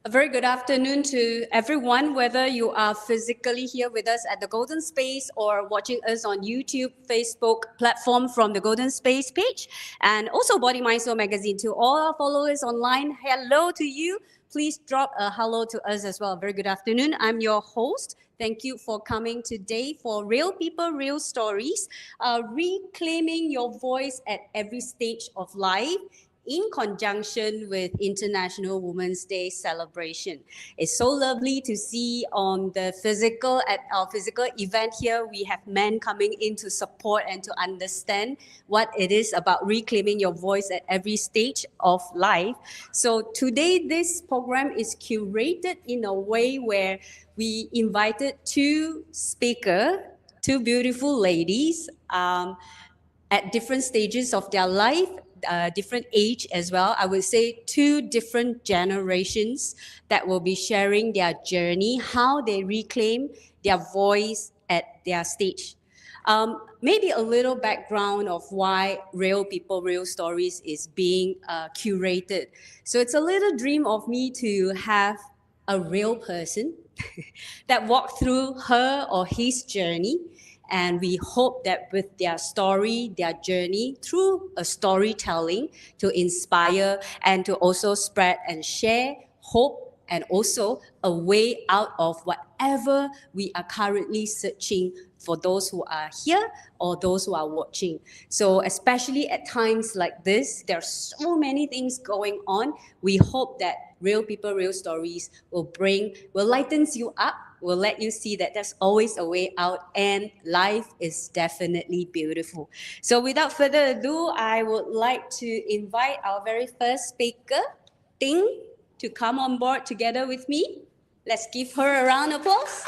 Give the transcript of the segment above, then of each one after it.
A very good afternoon to everyone, whether you are physically here with us at the Golden Space or watching us on YouTube, Facebook platform from the Golden Space page, and also Body Mind Soul magazine. To all our followers online, hello to you. Please drop a hello to us as well. Very good afternoon. I'm your host. Thank you for coming today for Real People, Real Stories, reclaiming your voice at every stage of life in conjunction with International Women's Day celebration. It's so lovely to see on the physical, at our physical event here, we have men coming in to support and to understand what it is about reclaiming your voice at every stage of life. So today, this program is curated in a way where we invited two beautiful ladies, at different stages of their life, different age as well. I would say two different generations that will be sharing their journey, how they reclaim their voice at their stage. Maybe a little background of why Real People, Real Stories is being curated. So it's a little dream of me to have a real person that walked through her or his journey. And we hope that with their story, their journey, through a storytelling to inspire and to also spread and share hope and also a way out of whatever we are currently searching for those who are here or those who are watching. So especially at times like this, there are so many things going on. We hope that Real People, Real Stories will lighten you up, will let you see that there's always a way out and life is definitely beautiful. So without further ado, I would like to invite our very first speaker, Ting, to come on board together with me. Let's give her a round of applause.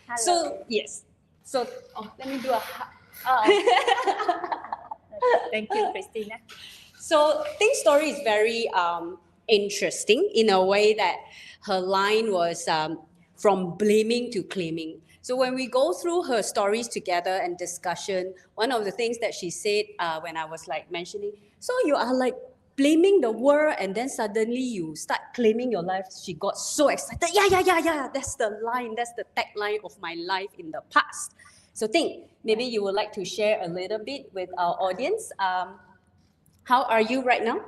Hello. So, yes. So, let me do a... Thank you, Christina. So, Ting's story is very interesting in a way that her line was from blaming to claiming. So when we go through her stories together and discussion, one of the things that she said when I was like mentioning, so you are like blaming the world and then suddenly you start claiming your life. She got so excited. Yeah. That's the line. That's the tagline of my life in the past. So Ting, maybe you would like to share a little bit with our audience. How are you right now?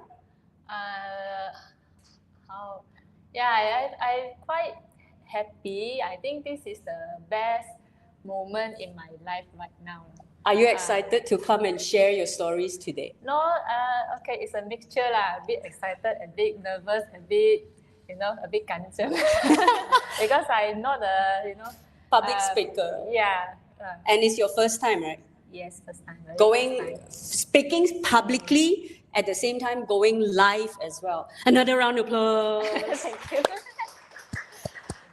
I'm quite happy. I think this is the best moment in my life right now. Are you excited to come and share your stories today? No, okay, it's a mixture lah. A bit excited, a bit nervous, a bit, a bit kanchiong. Because I'm not a, Public speaker. Yeah. And it's your first time, right? Yes, first time. Speaking publicly, at the same time going live as well. Another round of applause. Thank you.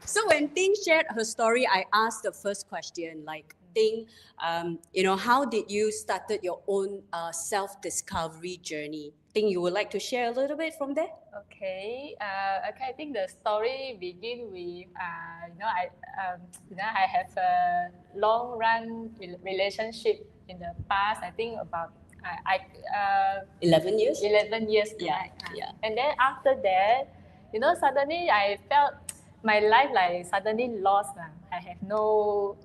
So when Ting shared her story, I asked the first question, like, Ting, how did you started your own self-discovery journey? Ting, you would like to share a little bit from there? Okay. I think the story begin with, I have a long-run relationship in the past. I think about 11 years. 11 years, Yeah. right? Yeah. And then after that, suddenly I felt my life like suddenly lost. I have no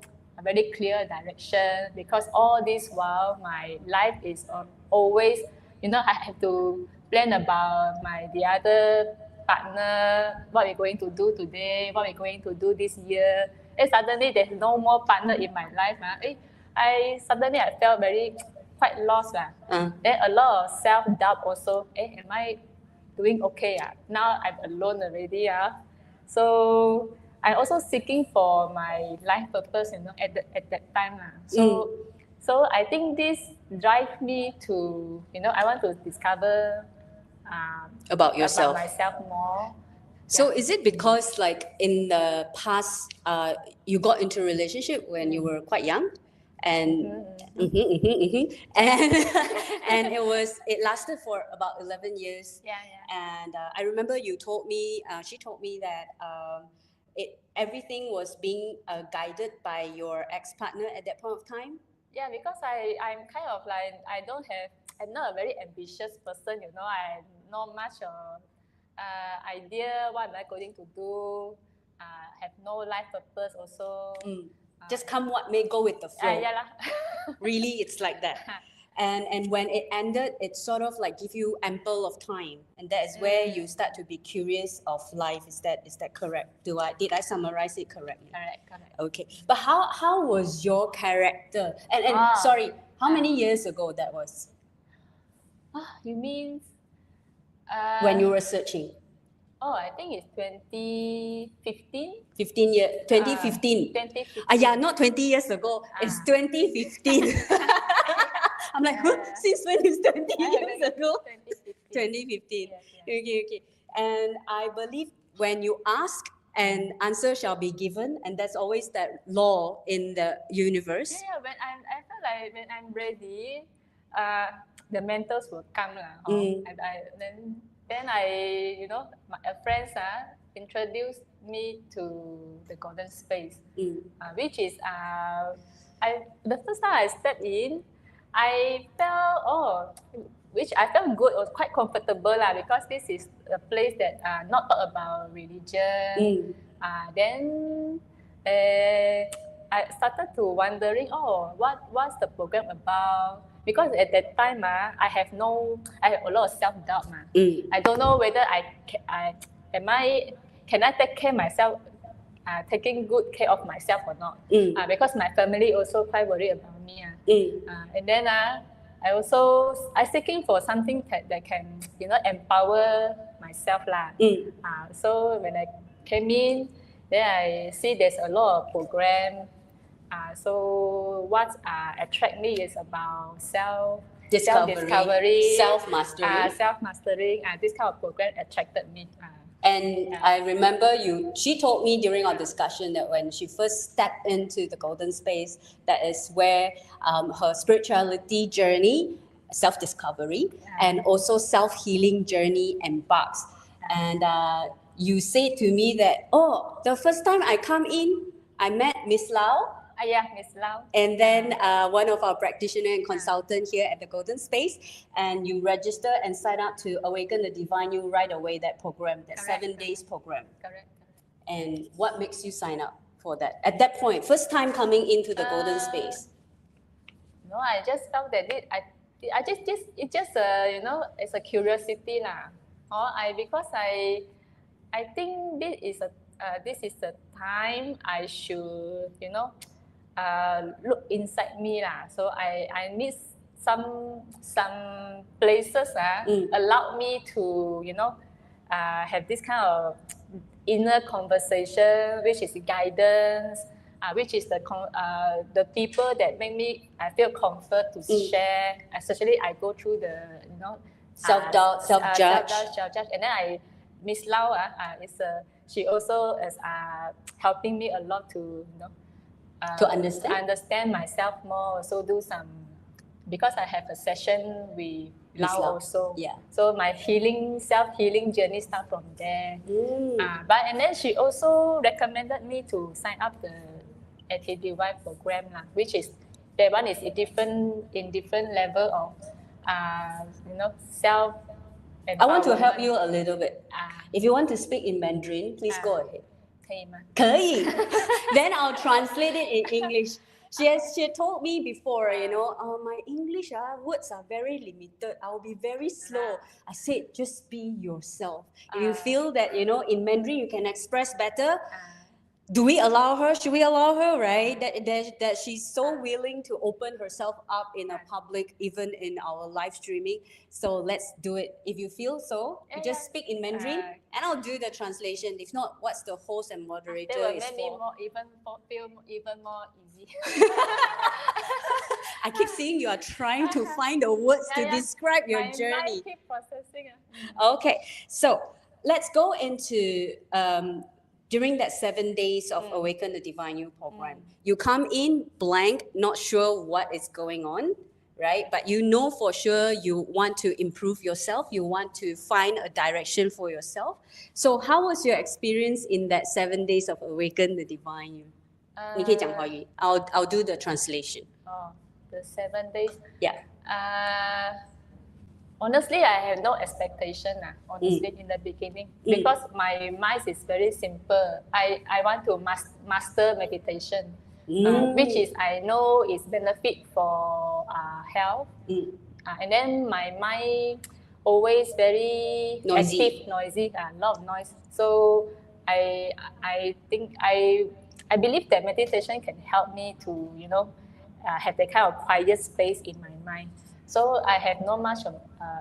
very clear direction because all this while my life is always, I have to plan about the other partner, what we're going to do today, what we're going to do this year. And suddenly there's no more partner in my life. I felt quite lost. Then a lot of self-doubt also. Am I doing okay? Now I'm alone already. So I'm also seeking for my life purpose, at that time. So I think this drive me to, I want to discover About yourself. About myself more. So is it because like in the past, you got into a relationship when you were quite young? And and it lasted for about 11 years. Yeah. And I remember she told me that everything was being guided by your ex-partner at that point of time. Yeah, because I'm kind of like, I'm not a very ambitious person, I'm not much of idea, what am I going to do, have no life purpose also. Just come what may, go with the flow. Yeah lah. Really, it's like that. And when it ended, it sort of like give you ample of time, and that is where you start to be curious of life. Is that correct? Did I summarize it correctly? Correct. Okay, but how was your character? And sorry, how many years ago that was? You mean When you were searching? I think it's 2015. 2015. 2015. Yeah, not 20 years ago. It's 2015. I'm like, since when is 20 years ago? 2015. Yes. Okay. And I believe when you ask, an answer shall be given, and that's always that law in the universe. Yeah. When I feel like when I'm ready, the mentors will come lah. Then I, my friends introduced me to the golden space, which is the first time I stepped in, I felt which I felt good. It was quite comfortable lah, because this is a place that not talk about religion. Then I started to wondering, what's the program about? Because at that time, I have a lot of self-doubt. I don't know whether can I take care of myself, taking good care of myself or not. Because my family also quite worried about me. And then I seeking for something that can, empower myself lah. So when I came in, then I see there's a lot of program. So what attract me is about self-discovery, self-mastering. This kind of program attracted me. And I remember she told me during our discussion that when she first stepped into the golden space, that is where her spirituality journey, self-discovery, and also self-healing journey embarks. And you said to me that, the first time I come in, I met Miss Lau. Miss Lau. And then one of our practitioner and consultant here at the Golden Space, and you register and sign up to Awaken the Divine You right away, that program, that 7 days program. Correct. And what makes you sign up for that? At that point, first time coming into the Golden Space. No, I just felt that it's just it's a curiosity lah. Because I think this is the time I should, look inside me lah. So I need some places allow me to have this kind of inner conversation, which is guidance, which is the people that make me feel comfort to share. Especially I go through the self-doubt, self-judge, and then Miss Lau she also is helping me a lot to understand myself more. So do some, because I have a session with Lau also. Yeah. So my self-healing journey start from there. And then she also recommended me to sign up the ATDY program lah, which is that one is in different level of self. I want to help you a little bit. If you want to speak in Mandarin, please go ahead. 可以吗？可以. Then I'll translate it in English. She told me before, my English words are very limited. I'll be very slow. I said, just be yourself. If you feel that, in Mandarin you can express better, do we allow her? Should we allow her, right? That she's so willing to open herself up in a public, even in our live streaming. So let's do it. If you feel so, you just speak in Mandarin, and I'll do the translation. If not, what's the host and moderator that will is make me for? feel even more easy. I keep seeing you are trying to find the words to describe your journey. I keep processing. Okay, so let's go into during that 7 days of Awaken the Divine You program. You come in blank, not sure what is going on, right? But you know for sure you want to improve yourself. You want to find a direction for yourself. So how was your experience in that 7 days of Awaken the Divine You? 你可以讲华语. I'll do the translation. The 7 days. Yeah. Honestly, I have no expectation, honestly, in the beginning. Because my mind is very simple. I want to master meditation, which is I know is benefit for health. And then my mind always very Noisy. active, noisy, a lot of noise. So I think I believe that meditation can help me to have that kind of quiet space in my mind. So I have not much of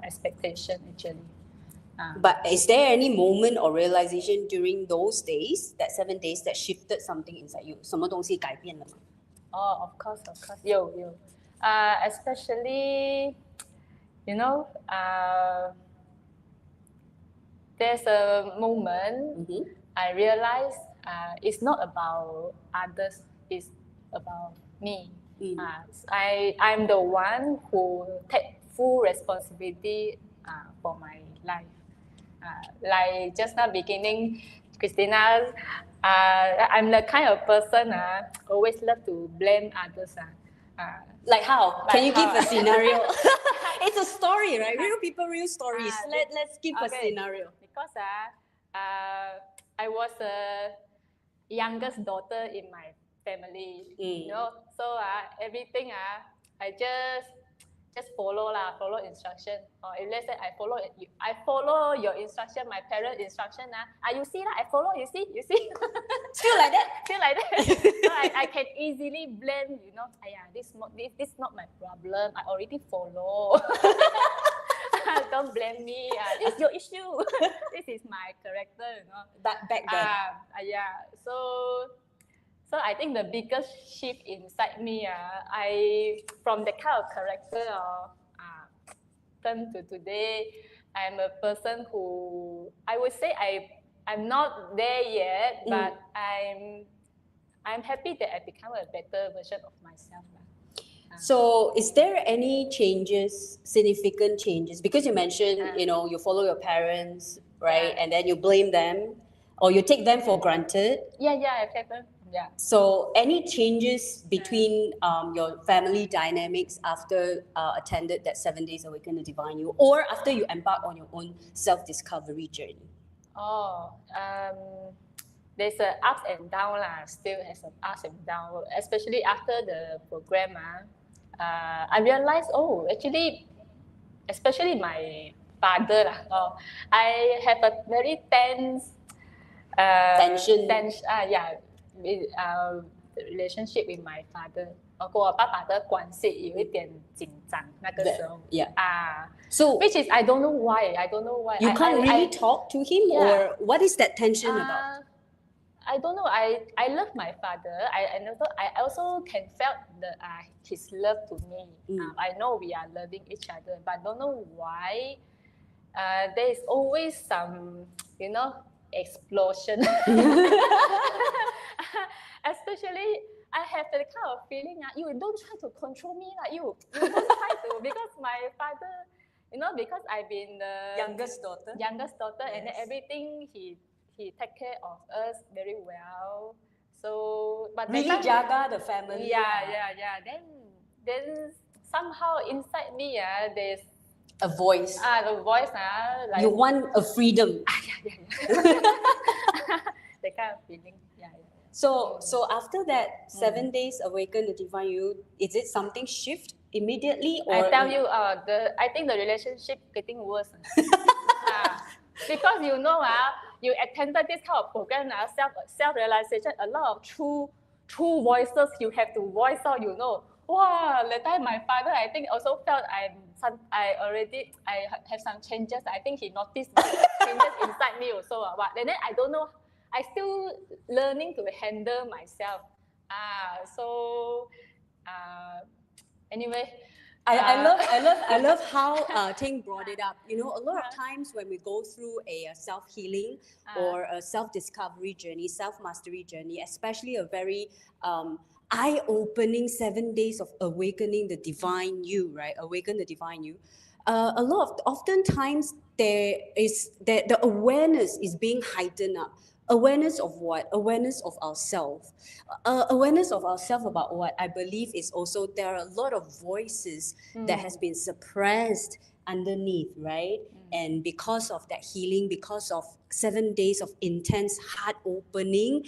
expectation actually. But is there any moment or realization during those days, that 7 days, that shifted something inside you? 什么东西改变了吗？ Oh, of course, yo. Especially, there's a moment I realized it's not about others, it's about me. I'm the one who take full responsibility for my life. Like just now beginning, Christina, I'm the kind of person always love to blame others. Like how? Like Can you give how? a scenario? It's a story, right? Real people, real stories. Let's give a scenario. Because I was a youngest daughter in my family, so everything I just follow instruction. Or if let's say I follow your instruction, my parent instruction you see I follow, you see. Still like that? Still like that. So I can easily blame, this not my problem. I already follow. Don't blame me. It's your issue. This is my character, Back then. So I think the biggest shift inside me, I from the kind of character turn to today, I'm a person who I would say I'm not there yet, but I'm happy that I become a better version of myself. So is there any changes, significant changes? Because you mentioned, you follow your parents, right? And then you blame them or you take them for granted. Yeah, I take them. Yeah. So any changes between your family dynamics after attended that 7 days Awaken the Divine You, or after you embark on your own self-discovery journey? There's a ups and down still has some ups and down, especially after the program. I realized, actually, especially my father, I have a very tense tension. Relationship with my father. 跟我爸爸的关系有一点紧张那个时候。So which is I don't know why. You can't really talk to him, or what is that tension about? I don't know. I love my father. I also can felt his love to me. I know we are loving each other, but don't know why. There is always some, explosion. Especially, I have the kind of feeling you don't try to control me, you don't try to, because my father, because I've been the youngest daughter, and everything he take care of us very well. So, but really jaga the family. Yeah. Then somehow inside me, there's a voice. The voice like you want a freedom. The kind of feeling. So after that 7 days Awaken the Divine You, is it something shift immediately, or I tell you, I think the relationship getting worse. Because you attended this kind of program, self-realization, a lot of true voices you have to voice out. Wow, the time my father, I think also felt I have some changes. I think he noticed changes inside me also. But then I don't know. I still learning to handle myself. Anyway. I love how Ting brought it up. A lot of times when we go through a self-healing or a self-discovery journey, self-mastery journey, especially a very eye-opening 7 days of awakening the divine you, right? Awaken the divine you. Oftentimes there is that the awareness is being heightened up. Awareness of what? Awareness of ourselves. Awareness of ourselves about what? I believe is also there are a lot of voices that has been suppressed underneath, right? And because of that healing, because of 7 days of intense heart opening,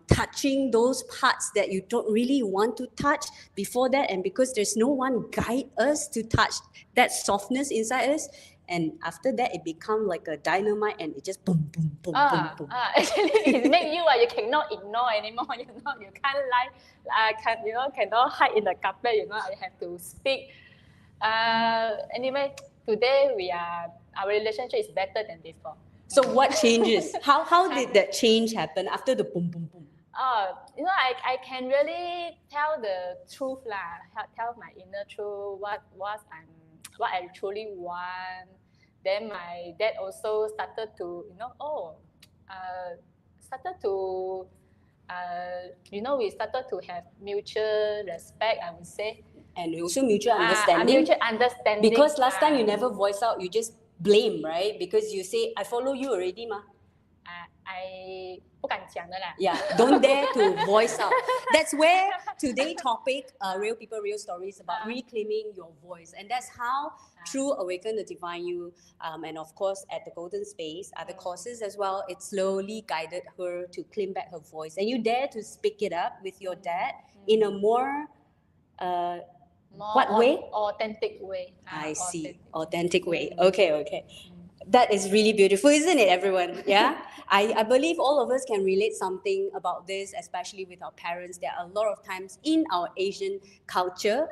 touching those parts that you don't really want to touch before that, and because there's no one guide us to touch that softness inside us, and after that it become like a dynamite and it just boom boom boom boom boom. Actually, it make you cannot ignore anymore. You can't lie. Cannot hide in the carpet. You have to speak. Anyway, today our relationship is better than before. So what changes? How did that change happen after the boom boom boom? I can really tell the truth lah. Tell my inner truth. What I truly want. Then my dad also started to we started to have mutual respect, I would say. And also mutual understanding. Mutual understanding. Because last time you never voice out, you just blame, right? Because you say, I follow you already, ma. I 不敢讲的啦. Yeah, don't dare to voice out. That's where today's topic, Real People, Real Stories, about reclaiming your voice. And that's how, through Awaken the Divine You, and of course at the Golden Space, other courses as well, it slowly guided her to claim back her voice. And you dare to speak it up with your dad in a more what way? Authentic way. I see. Authentic way. Okay. That is really beautiful, isn't it, everyone? Yeah? I believe all of us can relate something about this, especially with our parents. There are a lot of times in our Asian culture,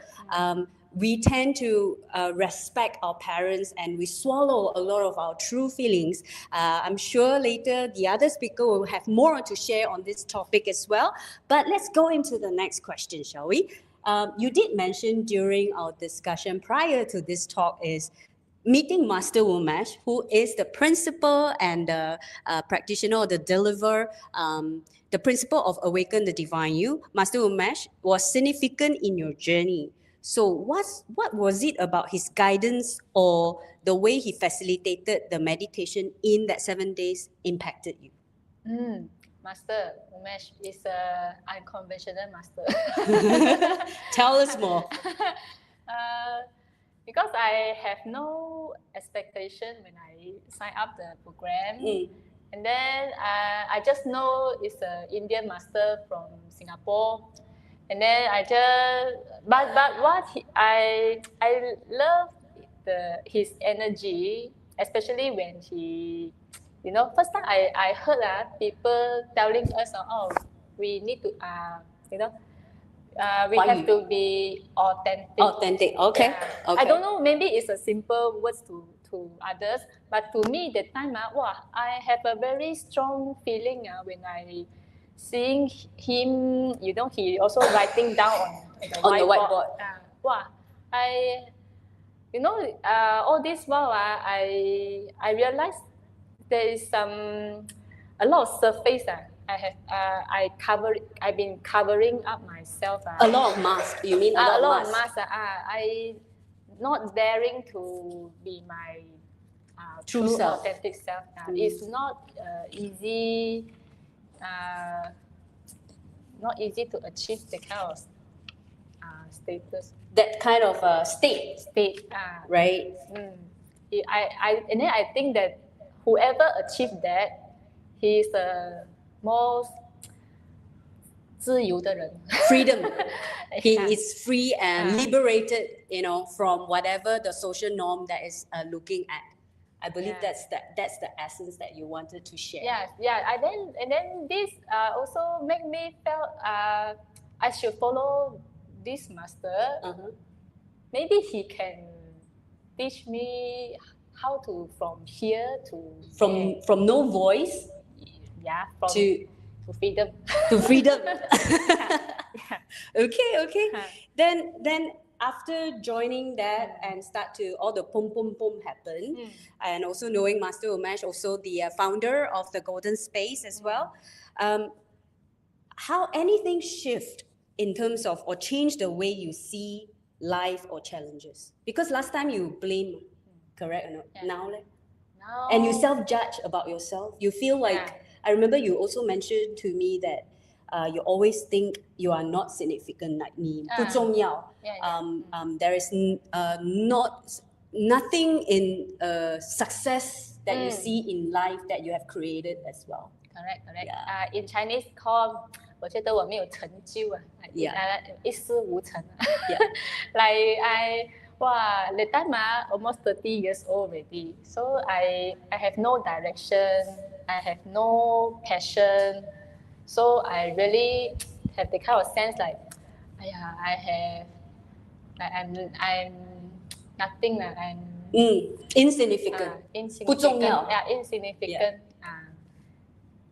we tend to respect our parents and we swallow a lot of our true feelings. I'm sure later the other speaker will have more to share on this topic as well. But let's go into the next question, shall we? You did mention during our discussion prior to this talk is meeting Master Umesh, who is the principal and the practitioner or the deliverer, the principal of Awaken the Divine You. Master Umesh was significant in your journey. So what was it about his guidance or the way he facilitated the meditation in that 7 days impacted you? Master Umesh is an unconventional master. Tell us more. Because I have no expectation when I sign up the program. And then I just know it's an Indian master from Singapore. And then but what I love his energy, especially when he, first time I heard people telling us, we need to, we have to be authentic. Authentic, okay. Yeah. I don't know, maybe it's a simple words to others, but to me that time, I have a very strong feeling when I seeing him, he also writing down on the whiteboard. All this while I realized there is a lot of surface I've been covering up myself. A lot of mask. You mean a lot of mask? I not daring to be my true self, authentic self. It's not easy. Not easy to achieve the kind of status. That kind of state. Right. And then I think that whoever achieved that, he is the most 自由的人. Freedom. He is free and liberated, from whatever the social norm that is looking at. I believe that's the essence that you wanted to share. Yeah. And then this also make me felt I should follow this master. Maybe he can teach me how to from here to from no voice. To freedom. To freedom. Okay. Then after joining that and start to all the pum happen, and also knowing Master Umesh, also the founder of the Golden Space as well, how anything shift in terms of or change the way you see life or challenges? Because last time you blame, correct or not? Now, and you self-judge about yourself. You feel like I remember you also mentioned to me that you always think you are not significant, like 你不重要. There is nothing in success that you see in life that you have created as well. Correct. Yeah. In Chinese called 我觉得我没有成就啊 一事无成 Like that time almost 30 years old already. So I have no direction, I have no passion. So I really have the kind of sense like, I have, I'm nothing, I'm insignificant. 不重要. Insignificant.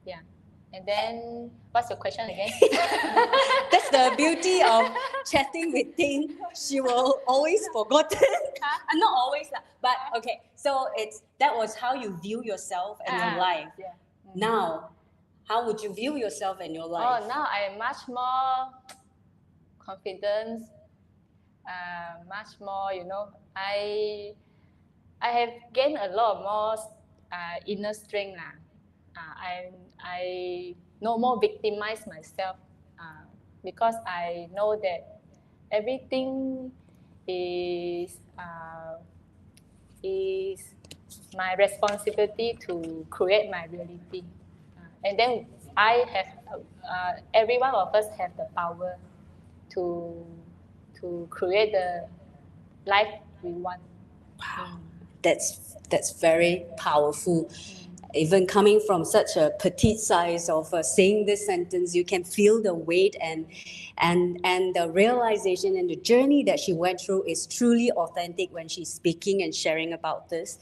Yeah. And then, what's your question again? That's the beauty of chatting with Ting. She will always forgotten. Not always, but okay. So that was how you view yourself and your life. Yeah. Now, how would you view yourself and your life? Oh, now I am much more confident. Much more, I have gained a lot more inner strength. I no more victimize myself because I know that everything is my responsibility to create my reality. And then I have, every one of us have the power to create the life we want. Wow, that's very powerful. Even coming from such a petite size of saying this sentence, you can feel the weight and the realization and the journey that she went through is truly authentic when she's speaking and sharing about this.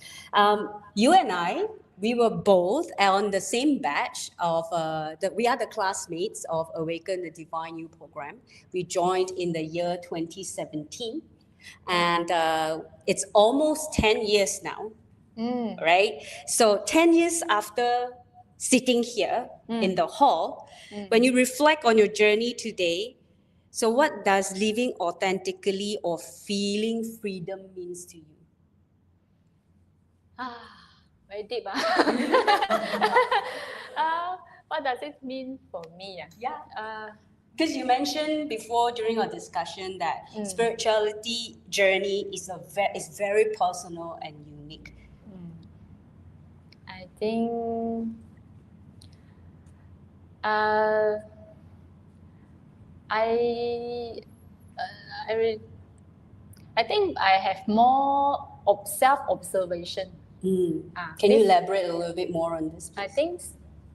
You and I, we were both on the same batch of we are the classmates of Awaken the Divine You program. We joined in the year 2017, and it's almost 10 years now. Right? So 10 years after sitting here in the hall, when you reflect on your journey today, so what does living authentically or feeling freedom means to you? Very deep. What does it mean for me? Because you mentioned before during our discussion that spirituality journey is very personal and unique. I think I think I have more self-observation. Can you elaborate a little bit more on this, please? I think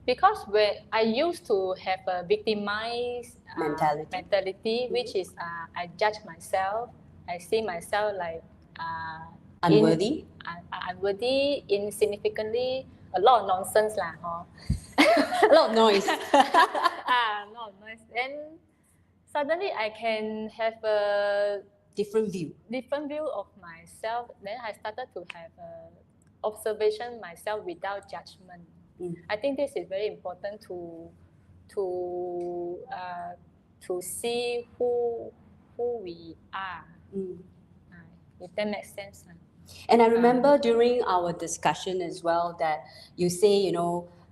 because when I used to have a victimized mentality, which is I judge myself, I see myself like unworthy, insignificantly, a lot of nonsense lah. A lot of noise. A lot of noise. Then suddenly I can have a different view of myself. Then I started to have observation myself without judgment. I think this is very important to see who we are. If that makes sense. And I remember during our discussion as well that you say,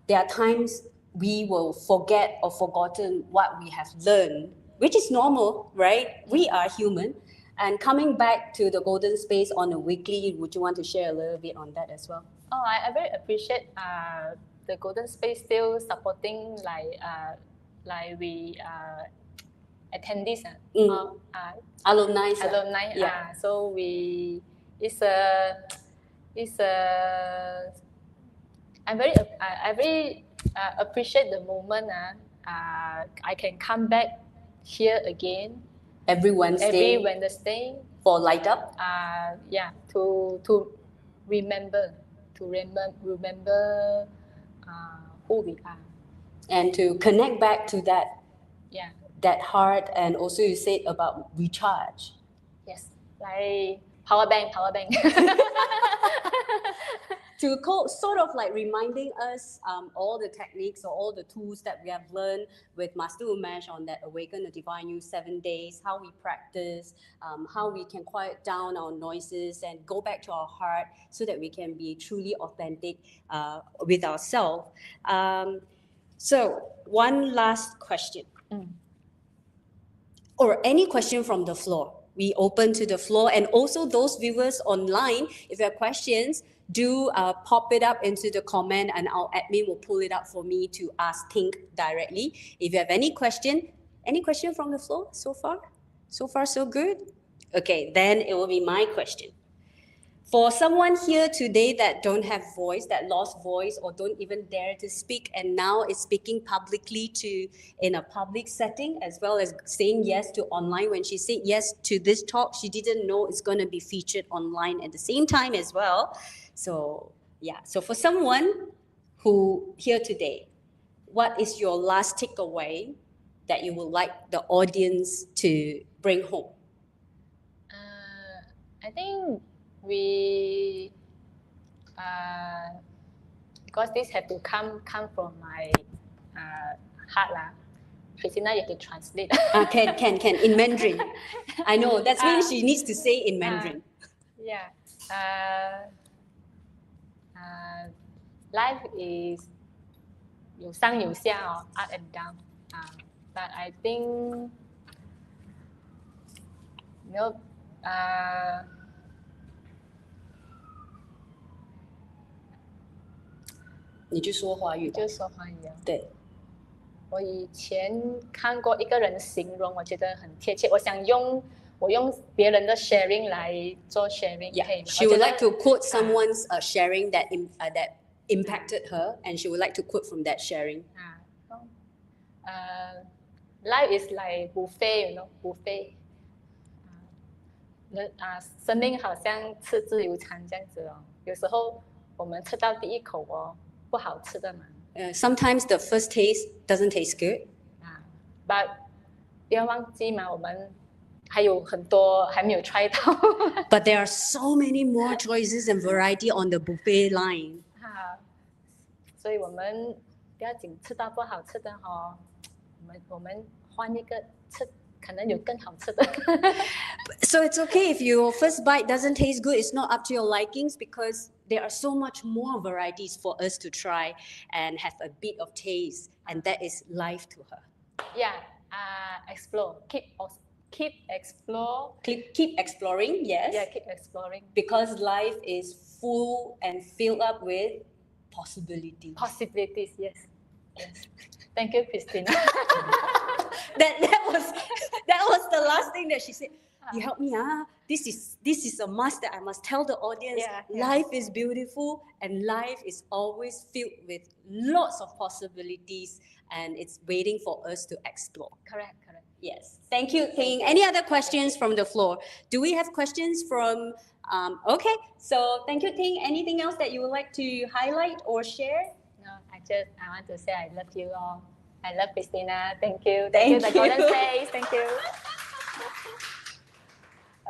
there are times we will forget or forgotten what we have learned, which is normal, right? We are human. And coming back to the golden space on a weekly, would you want to share a little bit on that as well? Oh, I very appreciate the golden space still supporting like we attendees, alumni. Yeah. So it's a I very appreciate the moment. I can come back here again every Wednesday for light up. To remember who we are, and to connect back to that heart. And also you said about recharge. Yes, like power bank. To sort of like reminding us all the techniques or all the tools that we have learned with Master Umesh on that Awaken the Divine You 7 days, how we practice, how we can quiet down our noises and go back to our heart so that we can be truly authentic with ourselves. So, one last question. Or any question from the floor. We open to the floor, and also those viewers online, if you have questions, do pop it up into the comment, and our admin will pull it up for me to ask Tink directly. If you have any question from the floor so far? So far, so good? Okay, then it will be my question. For someone here today that don't have voice, that lost voice, or don't even dare to speak, and now is speaking publicly in a public setting, as well as saying yes to online. When she said yes to this talk, she didn't know it's going to be featured online at the same time as well. So yeah, so for someone who here today, what is your last takeaway that you would like the audience to bring home? I think we because this have to come from my heart lah. Christina, you have to translate. Can in Mandarin. I know that means she needs to say in Mandarin. Yeah. Life is 有上有下 up and down. But I think uh, 你就说华语。就说华语啊。对。我以前看过一个人形容，我觉得很贴切。我用别人的 sharing 来做 sharing， 可以吗？ She would like to quote someone's sharing that impacted her, and she would like to quote from that sharing. Life is like buffet, buffet. 生命好像吃自由餐这样子哦。有时候我们吃到第一口不好吃的嘛。Sometimes the first taste doesn't taste good. But 不要忘记嘛，我们还有很多还没有 try 到。But there are so many more choices and variety on the buffet line. 所以我们不要紧吃到不好吃的我们换一个吃。可能有更好吃的。So it's okay if your first bite doesn't taste good. It's not up to your likings, because there are so much more varieties for us to try and have a bit of taste, and that is life to her. Yeah, explore. Keep exploring. Yes. Yeah, keep exploring. Because life is full and filled up with possibilities. Possibilities, yes. Thank you, Christina. That was the last thing that she said. You help me, This is a must that I must tell the audience. Yeah. Life is beautiful, and life is always filled with lots of possibilities, and it's waiting for us to explore. Correct. Yes. Thank you, Ting. Any other questions from the floor? Do we have questions from? Okay. So thank you, Ting. Anything else that you would like to highlight or share? No, I want to say I love you all. I love Christina. Thank you. Thank you, the Golden Face. Thank you.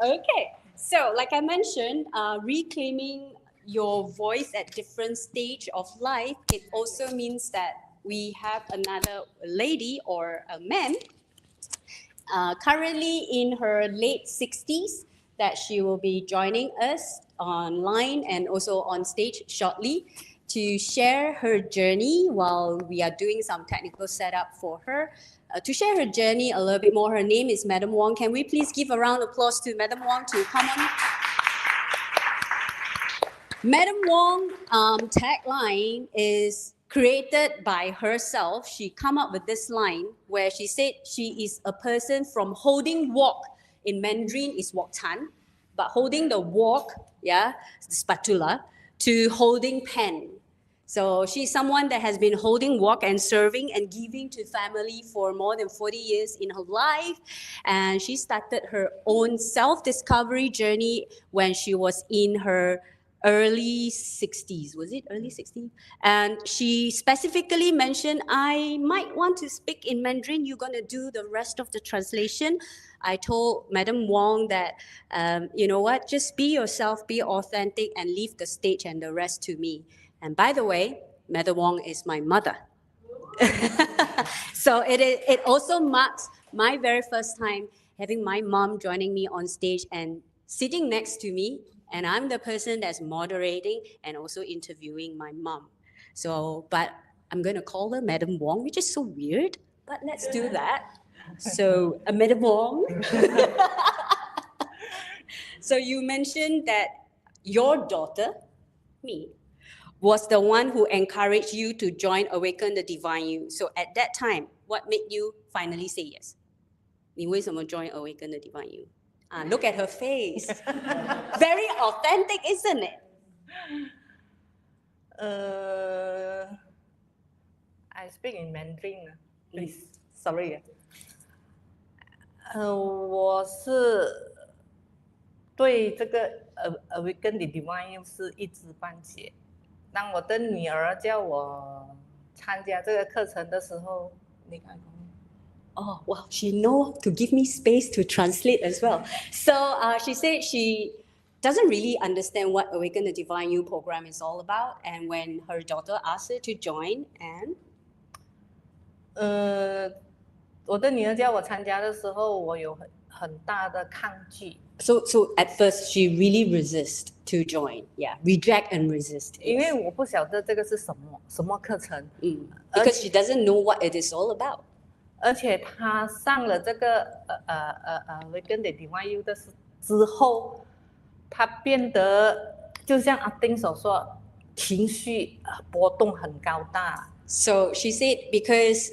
Okay. So, like I mentioned, reclaiming your voice at different stage of life, it also means that we have another lady or a man currently in her late 60s that she will be joining us online and also on stage shortly to share her journey while we are doing some technical setup for her. To share her journey a little bit more, her name is Madam Wong. Can we please give a round of applause to Madam Wong to come on? Madam Wong tagline is created by herself. She come up with this line where she said she is a person from holding wok. In Mandarin is wok tan, but holding the wok, the spatula, to holding pen. So she's someone that has been holding wok and serving and giving to family for more than 40 years in her life. And she started her own self-discovery journey when she was in her early 60s. Was it early 60s? And she specifically mentioned, I might want to speak in Mandarin. You're going to do the rest of the translation. I told Madam Wong that, you know what, just be yourself, be authentic, and leave the stage and the rest to me. And by the way, Madam Wong is my mother. So it also marks my very first time having my mom joining me on stage and sitting next to me. And I'm the person that's moderating and also interviewing my mom. So, but I'm going to call her Madam Wong, which is so weird, but let's do that. So, Madam Wong. So you mentioned that your daughter, me, was the one who encouraged you to join Awaken the Divine You. So at that time, what made you finally say yes? 你为什么 join Awaken the Divine You? Look at her face. Very authentic, isn't it? I speak in Mandarin, please. Sorry. 我是对这个Awaken the Divine You 是一知半解。当我的女儿叫我参加这个课程的时候，你看。Oh, well, she know to give me space to translate as well. So she said she doesn't really understand what Awaken the Divine You program is all about. And when her daughter asked her to join, and 我的女儿叫我参加的时候，我有很大的抗拒。So at first she really resist to join, yeah, reject and resist. 因为我不晓得这个是什么课程，because she doesn't know what it is all about. 而且她上了这个Awaken the Divine You 的之后，她变得就像阿丁所说，情绪波动很高大。So she said because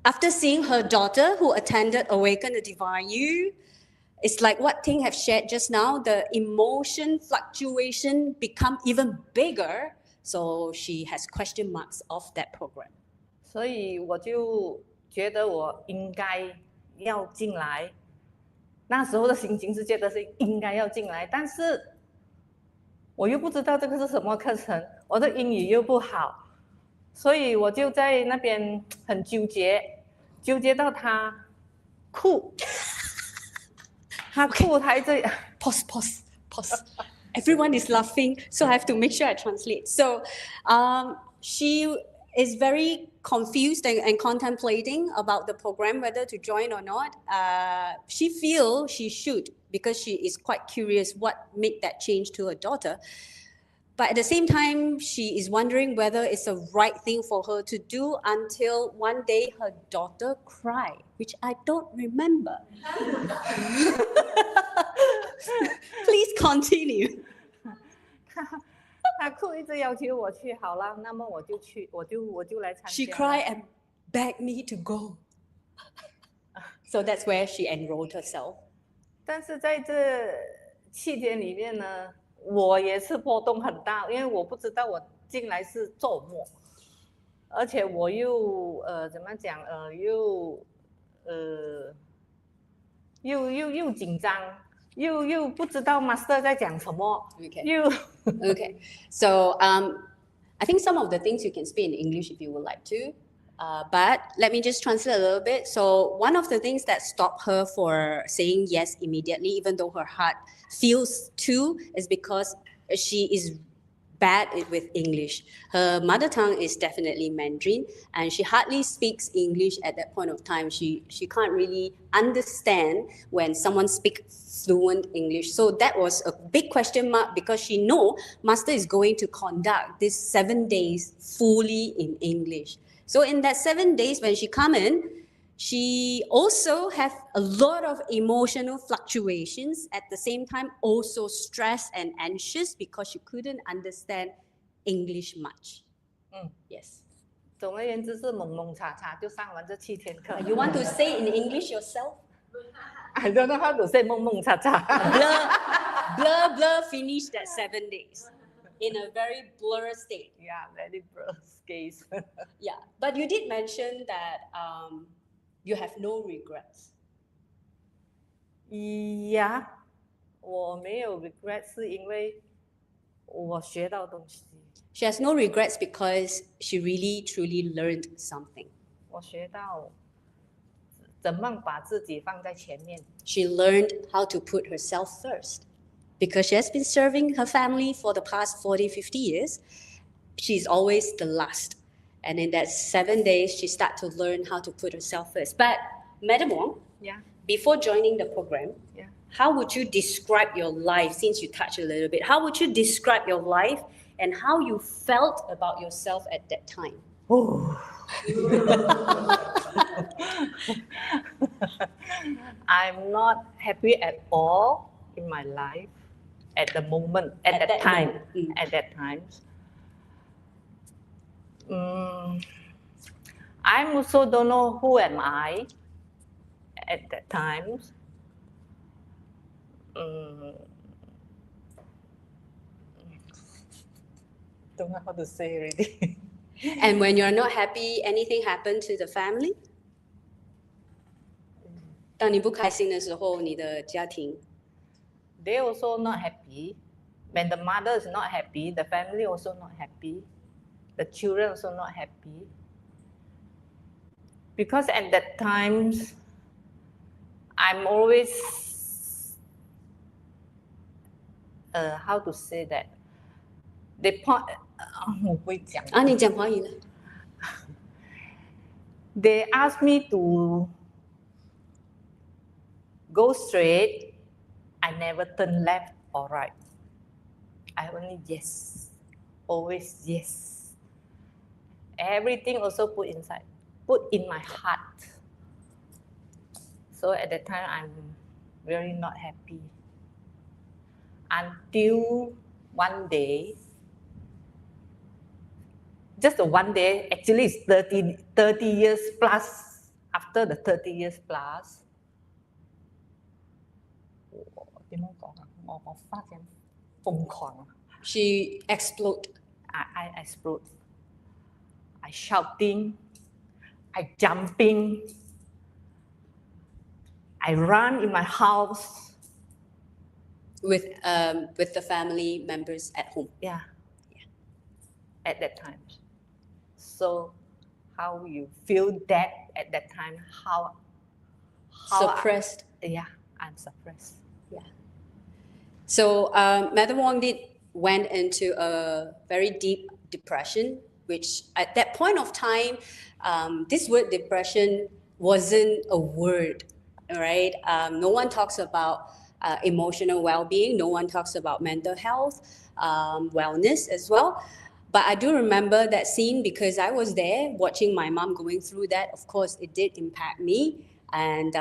after seeing her daughter who attended Awaken the Divine You, it's like what Ting have shared just now, the emotion fluctuation become even bigger. So she has question marks of that program. 所以我就觉得我应该要进来。那时候的心情是觉得是应该要进来，但是我又不知道这个是什么课程，我的英语又不好，所以我就在那边很纠结到他哭。他哭，他一直 pause. Everyone is laughing, so I have to make sure I translate. So she is very confused and contemplating about the program, whether to join or not. She feels she should because she is quite curious what made that change to her daughter. But at the same time, she is wondering whether it's the right thing for her to do until one day her daughter cried, which I don't remember. Please continue. 他哭一直要求我去，好了，那么我就去，我就来参加。She cried and begged me to go. So that's where she enrolled herself. 但是在这7天里面呢，我也是波动很大，因为我不知道我进来是周末，而且我又怎么讲又紧张。又不知道 master 在讲什么。Okay. So I think some of the things you can speak in English if you would like to. But let me just translate a little bit. So one of the things that stopped her for saying yes immediately, even though her heart feels to, is because she is bad with English. Her mother tongue is definitely Mandarin, and she hardly speaks English at that point of time. She can't really understand when someone speaks fluent English. So that was a big question mark because she know Master is going to conduct this 7 days fully in English. So in that 7 days when she come in, she also have a lot of emotional fluctuations, at the same time also stressed and anxious because she couldn't understand English much. Yes. 总而言之是蒙蒙查查就上完这7天课。You want to say in English yourself? I don't know how to say 蒙蒙查查。blur finished that 7 days in a very blur state. Yeah, very blur case. Yeah, but you did mention that you have no regrets. Yeah, 我没有 regret 是因为我学到东西。She has no regrets because she really truly learned something. 我学到怎么把自己放在前面。She learned how to put herself first. Because she has been serving her family for the past 40, 50 years, she's always the last. And in that 7 days, she started to learn how to put herself first. But Madam Wong, before joining the program, how would you describe your life, since you touched a little bit, how would you describe your life and how you felt about yourself at that time? Oh. I'm not happy at all in my life at the moment, at that time. At that time. I also don't know who am I at that time. Don't know how to say already. And when you're not happy, anything happened to the family? 当你不开心的时候，你的家庭 They also not happy. When the mother is not happy, the family also not happy. The children also not happy. Because at that time, I'm always, how to say that? They point, 我不会讲。你讲华语了。They asked me to go straight. I never turn left or right. I only yes. Always yes. Everything also put inside. Put in my heart. So at that time, I'm very not happy. Until one day, just one day, actually it's 30 years plus. After the 30 years plus, 點樣講啊？我發現瘋狂。She exploded. I explode. I shouting. I jumping. I run in my house. With the family members at home. Yeah. At that time. So, how you feel that at that time? How Suppressed. I'm suppressed. Yeah. So, Madam Wong went into a very deep depression, which at that point of time, this word depression wasn't a word, right? No one talks about emotional well-being. No one talks about mental health, wellness as well. But I do remember that scene because I was there watching my mom going through that. Of course, it did impact me. And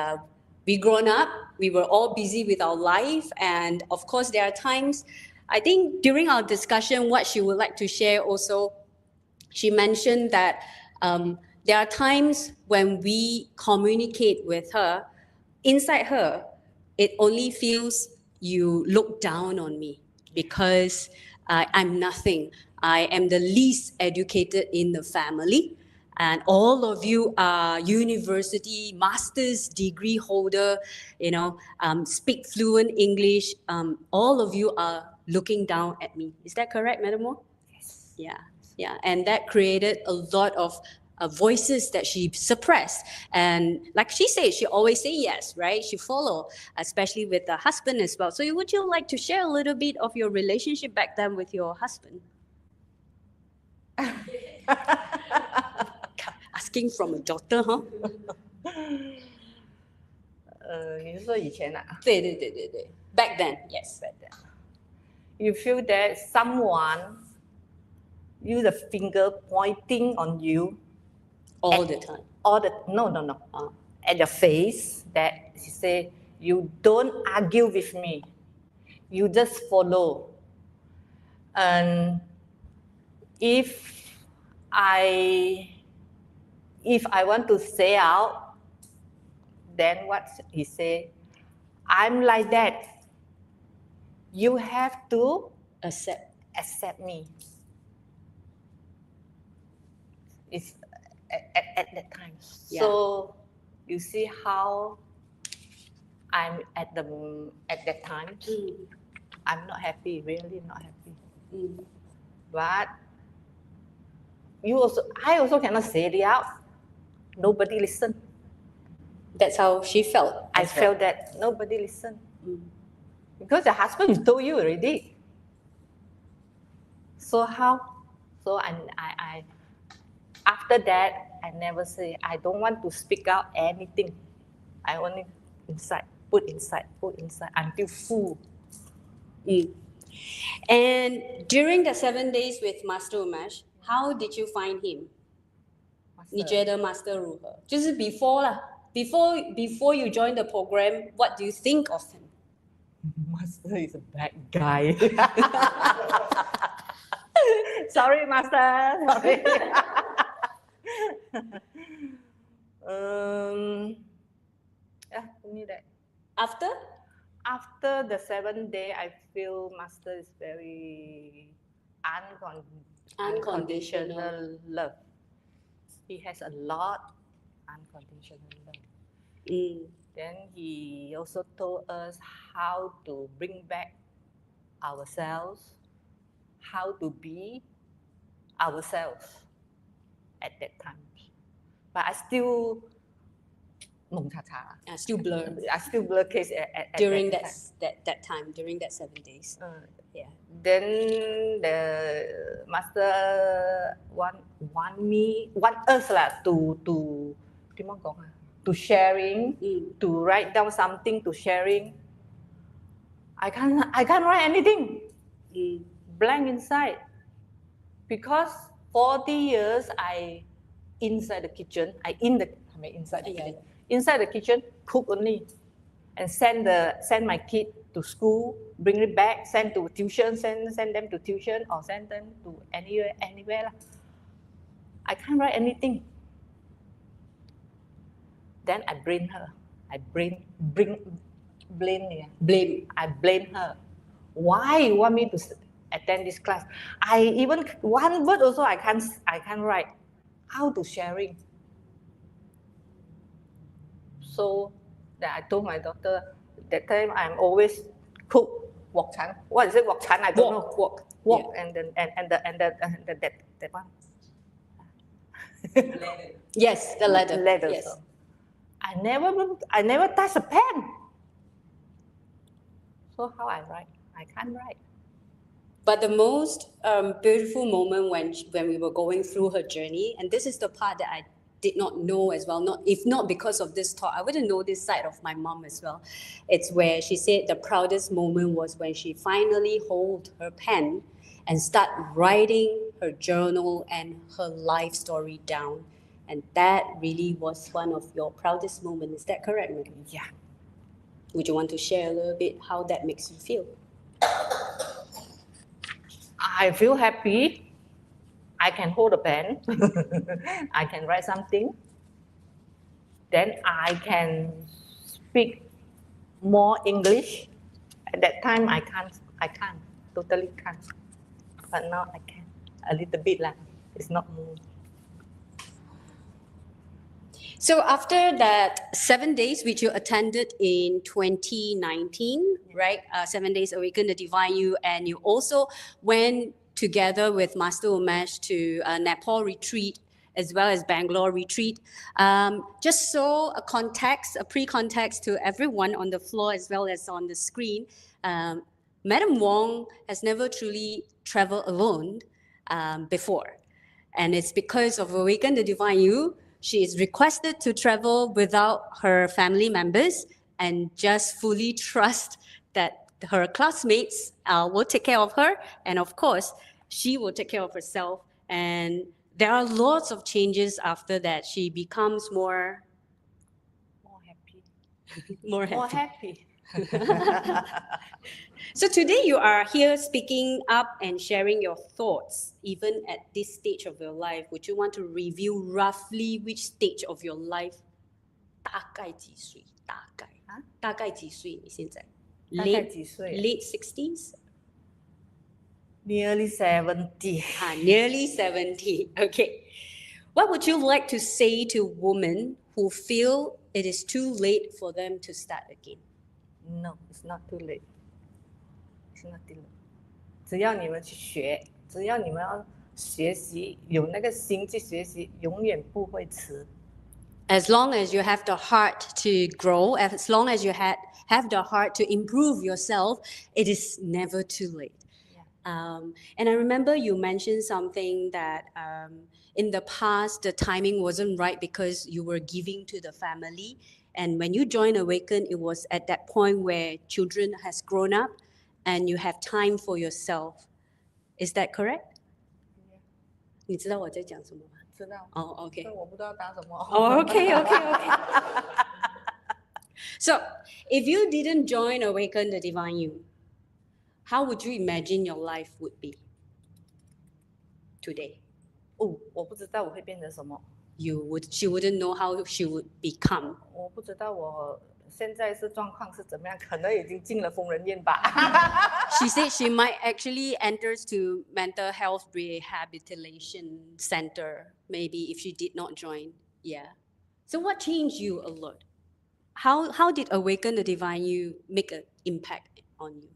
we grown up, we were all busy with our life. And of course, there are times, I think during our discussion, what she would like to share also, she mentioned that there are times when we communicate with her, inside her, it only feels you look down on me because I'm nothing. I am the least educated in the family. And all of you are university master's degree holder, speak fluent English. All of you are looking down at me. Is that correct, Madam Mo? Yes. Yeah. And that created a lot of voices that she suppressed. And like she said, she always say yes, right? She follow, especially with the husband as well. So would you like to share a little bit of your relationship back then with your husband? Asking from a daughter, huh? 你是说以前啊？对。Back then, yes. Back then. You feel that someone use a finger pointing on you all the time. No. At your face, that she say, you don't argue with me. You just follow. And if I want to say out, then what he say? I'm like that. You have to accept me. It's at that time. Yeah. So you see how I'm at that time. I'm not happy, really not happy. But I also cannot say it out. Nobody listen. That's how she felt. I felt that nobody listen. Because the husband told you already. So how? So I after that, I never say, I don't want to speak out anything. I only put inside until full. And during the 7 days with Master Umesh, how did you find him? 你觉得 Master 如何？就是 before 啦，before you join the program, what do you think of him? Master is a bad guy. Sorry, Master. Sorry. Yeah, only that. After the 7th day, I feel Master is very unconditional love. He has a lot unconditional love. Then he also told us how to bring back ourselves, how to be ourselves at that time. But I still still blur. I still blur case at during that time, during that 7 days. Yeah. Then the Master want us to sharing, to write down something, to sharing. I can't write anything. Blank inside. Because 40 years inside the kitchen, inside the kitchen, cook only, and send my kid to school, bring it back, send to tuition, send them to tuition, or send them to anywhere lah. I can't write anything. Then I blame her. I blame her. Why you want me to attend this class? I even one word also I can't write. How to sharing? So that I told my daughter that time I'm always cook wok chan. What is it wok chan? I don't know. Wok. Yeah. And that one. Yes, the leather. Yes. So I never touch a pen. So how I write? I can't write. But the most beautiful moment when we were going through her journey, and this is the part that I did not know as well, if not because of this talk, I wouldn't know this side of my mom as well. It's where she said the proudest moment was when she finally hold her pen and start writing her journal and her life story down. And that really was one of your proudest moments. Is that correct, Madam? Yeah. Would you want to share a little bit how that makes you feel? I feel happy. I can hold a pen. I can write something. Then I can speak more English. At that time, I totally can't. But now I can, a little bit lah. It's not more. So after that 7 days, which you attended in 2019, right? 7 days Awaken the Divine You, and you also went together with Master Umesh to Nepal retreat as well as Bangalore retreat. Just so a pre-context to everyone on the floor as well as on the screen, Madam Wong has never truly traveled alone before. And it's because of Awaken the Divine You, she is requested to travel without her family members and just fully trust that her classmates will take care of her. And of course, she will take care of herself. And there are lots of changes after that. She becomes more happy. More happy. So today you are here speaking up and sharing your thoughts, even at this stage of your life. Would you want to review roughly which stage of your life? 大概几岁？大概几岁？你现在？大概几岁？ Late 60s? Nearly 70. Nearly 70. Okay. What would you like to say to women who feel it is too late for them to start again? No, it's not too late. It's not too late. 只要你们去学，只要你们要学习，有那个心去学习，永远不会迟。As long as you have the heart to grow, as long as you have the heart to improve yourself, it is never too late. Yeah. And I remember you mentioned something that in the past, the timing wasn't right because you were giving to the family. And when you joined Awaken, it was at that point where children has grown up and you have time for yourself. Is that correct? 你知道我在讲什么吗？知道。Oh, okay. 但我不知道答什么。Oh, okay. So, if you didn't join Awaken the Divine You, how would you imagine your life would be today? 我不知道我会变成什么。She wouldn't know how she would become. 我不知道我现在是状况是怎么样，可能已经进了疯人院吧。She said she might actually enter to mental health rehabilitation center, maybe if she did not join. Yeah. So what changed you a lot? How did Awaken the Divine You make an impact on you?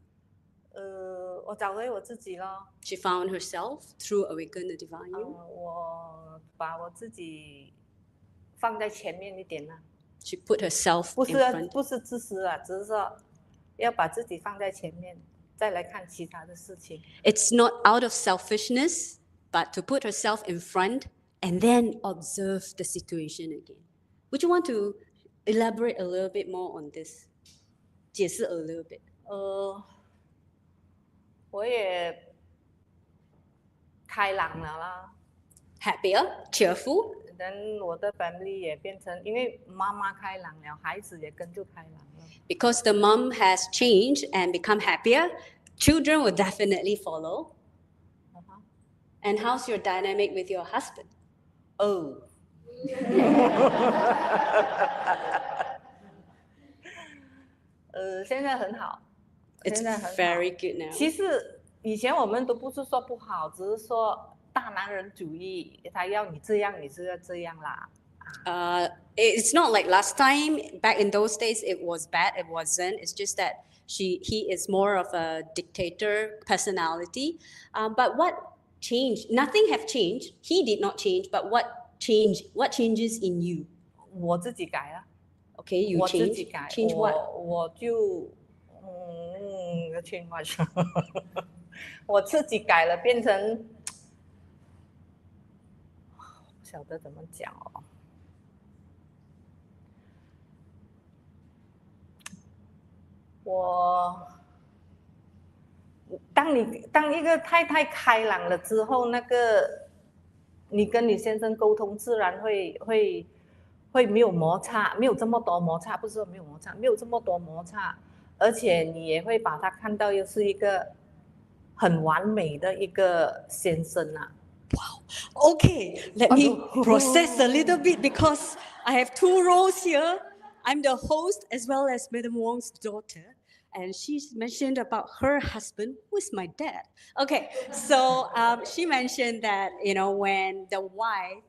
我找回我自己咯。She found herself through Awaken the Divine You. 我把我自己放在前面一点啦。She put herself 不 in front. 是自私啊，只是说要把自己放在前面，再来看其他的事情。It's not out of selfishness, but to put herself in front and then observe the situation again. Would you want to elaborate a little bit more on this? 解释 a little bit. 我也开朗了啦。Happier, cheerful. 人我的 family 也变成，因为妈妈开朗了，孩子也跟着开朗了。Because the mom has changed and become happier, children will definitely follow. And how's your dynamic with your husband? 现在很好。It's 现在很好。 very good now. 其实以前我们都不是说不好，只是说大男人主义，他要你这样，你就要这样啦。It's not like last time. Back in those days, it was bad. It wasn't. It's just that he is more of a dictator personality. But what changed? Nothing have changed. He did not change. But what changed? What changes in you? 我自己改了。 Okay, you 我自 change. 己改。 Change what? 我就要 change what？ 我自己改了，变成不晓得怎么讲哦。当一个太太开朗了之后，那个你跟你先生沟通自然会没有摩擦，没有这么多摩擦，不是说没有摩擦，没有这么多摩擦，而且你也会把他看到又是一个很完美的一个先生啊。 Wow. Okay, let me process a little bit because I have two roles here. I'm the host as well as Madam Wong's daughter. And she's mentioned about her husband, who is my dad. Okay, so she mentioned that, when the wife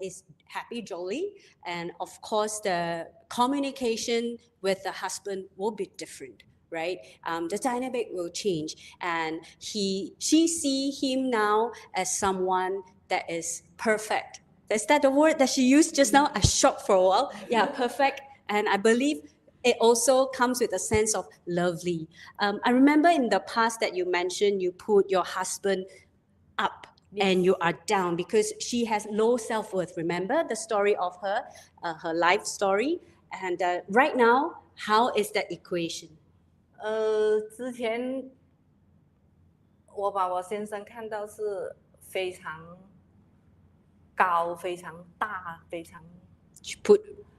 is happy, jolly, and of course the communication with the husband will be different. Right, the dynamic will change, and she see him now as someone that is perfect. Is that the word that she used just now? I shocked for a while. Yeah, perfect, and I believe it also comes with a sense of lovely. I remember in the past that you mentioned you put your husband up. Yes. And you are down because she has low self-worth. Remember the story of her life story, and right now, how is that equation? 之前我把我先生看到是非常高、非常大、非常。She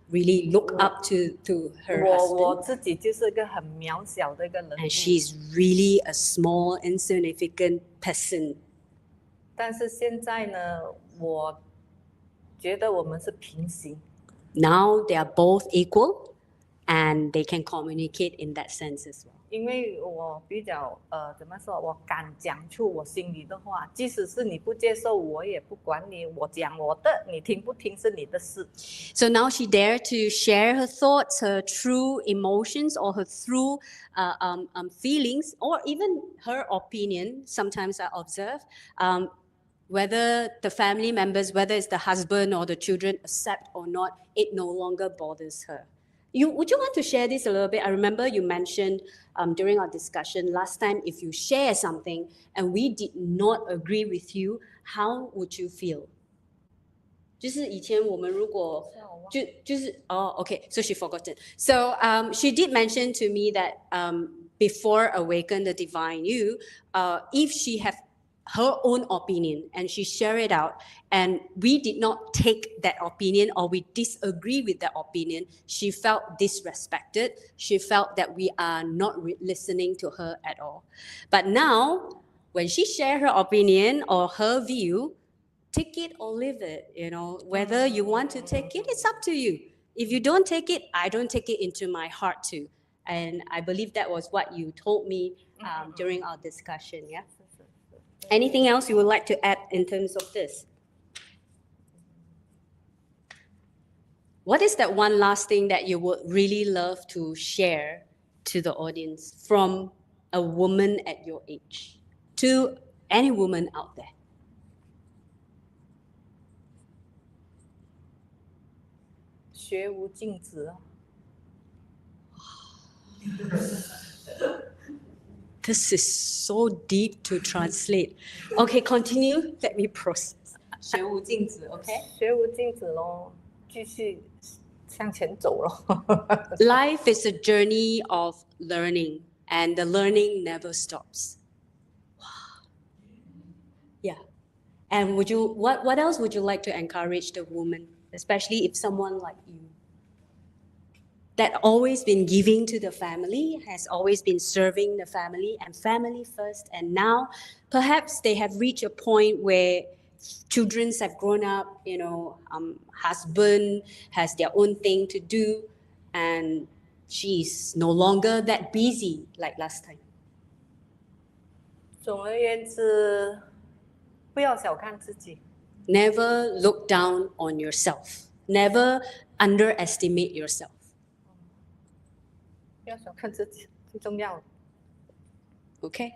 really look up to her husband. 我自己就是一个很渺小的一个人。And she's really a small, insignificant person. 但是现在呢，我觉得我们是平行。Now they are both equal. And they can communicate in that sense as well. 因为我比较怎么说，我敢讲出我心里的话，即使是你不接受，我也不管你，我讲我的，你听不听是你的事。So now she dare to share her thoughts, her true emotions, or her true feelings, or even her opinion. Sometimes I observe whether the family members, whether it's the husband or the children, accept or not, it no longer bothers her. Would you want to share this a little bit? I remember you mentioned during our discussion last time, if you share something and we did not agree with you, how would you feel? 就是以前我们如果okay, so she forgotten. So she did mention to me that before Awaken the Divine You, if she have her own opinion and she shared it out, and we did not take that opinion or we disagree with that opinion, she felt disrespected. She felt that we are not listening to her at all. But now, when she shared her opinion or her view, take it or leave it, whether you want to take it, it's up to you. If you don't take it, I don't take it into my heart too. And I believe that was what you told me during our discussion, yeah? Anything else you would like to add in terms of this? What is that one last thing that you would really love to share to the audience from a woman at your age, to any woman out there? 学无禁止哦。 This is so deep to translate. Okay, continue. Let me process. 学无禁止, okay? 学无禁止咯，继续向前走咯。 Life is a journey of learning, and the learning never stops. Wow. Yeah. And what else would you like to encourage the woman, especially if someone like you, that always been giving to the family, has always been serving the family and family first, and now perhaps they have reached a point where children have grown up, husband has their own thing to do, and she's no longer that busy like last time. 总而言之，不要小看自己。 Never look down on yourself. Never underestimate yourself. 不要小看自己，最重要。 Okay?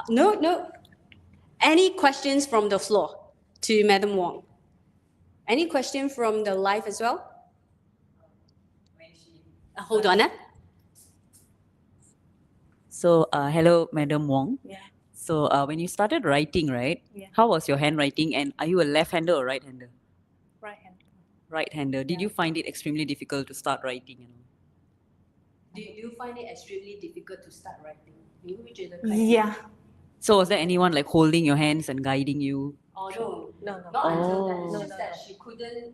No. Any questions from the floor to Madam Wong? Any question from the live as well? Hold on. So, hello, Madam Wong. Yeah. So, when you started writing, right? Yeah. How was your handwriting, and are you a left-hander or right-hander? Right hand. Right-hander. Did you find it extremely difficult to start writing? Do you find it extremely difficult to start writing? Yeah. So, was there anyone like holding your hands and guiding you? Oh, no. No. Not until that. Oh. It's just that she couldn't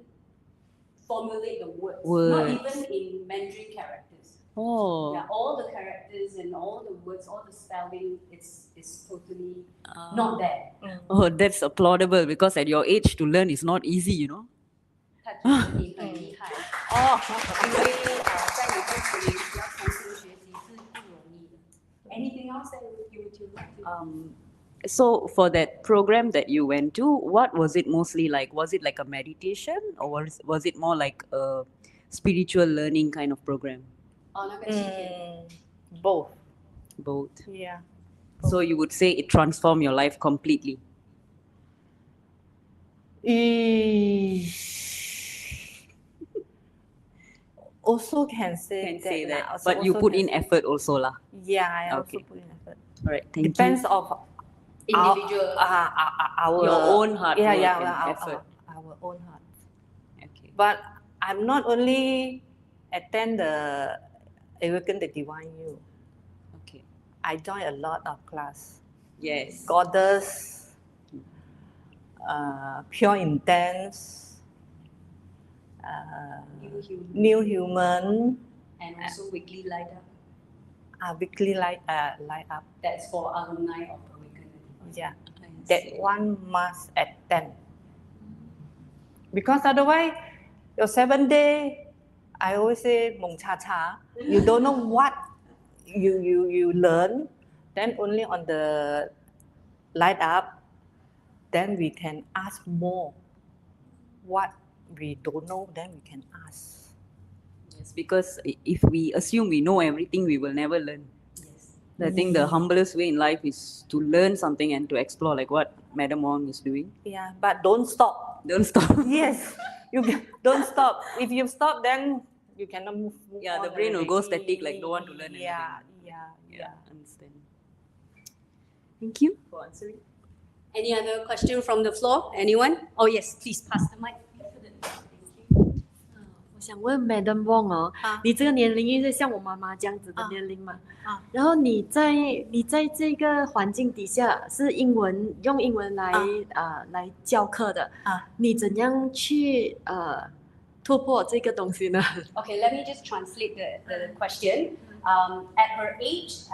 formulate the words. Words. Not even in Mandarin characters. Oh. Yeah, all the characters and all the words, all the spelling, it's totally not there. Oh, that's applaudable, because at your age to learn is not easy, you know. 他觉得你很厉害哦，因为在你这个年纪要重新学习是不容易的。Anything else that you would like to? So for that program that you went to, what was it mostly like? Was it like a meditation, or was it more like a spiritual learning kind of program? 哦，那个期间 Both. Both. Yeah. So you would say it transformed your life completely. Also can say Can say lah. that, Also- but you also put can in say- effort also lah. Yeah, I also Okay. put in effort. All right, thank Depends you. of individual. our Your own hard yeah, work yeah, and our, effort. Our own heart. Okay. But I'm not only attend the Awaken the Divine You. Okay. I join a lot of class. Yes. Goddess, Pure Intense, New Human, And also weekly light up. Weekly light up. That's for alumni of Awaken. Yeah, I that see. one must attend. Because otherwise, your 7 day, I always say mong cha cha. You don't know what you learn. Then only on the light up, then we can ask more. What we don't know, then we can ask. Yes, because if we assume we know everything, we will never learn. Yes. I think the humblest way in life is to learn something and to explore, like what Madam Wong is doing. Yeah, but don't stop. Don't stop. Yes, don't stop. If you stop, then you cannot move. Yeah, on the brain will go already. static, like don't want to learn Yeah, anything. yeah. Understand. Thank you. For answering. Any other question from the floor? Anyone? Oh yes, please pass the mic. Thank you. 想问 Madam Wong 哦，你这个年龄因为像我妈妈这样子的年龄嘛，然后你在这个环境底下是用英文来来教课的，你怎样去突破这个东西呢？ Okay, let me just translate the question. At her age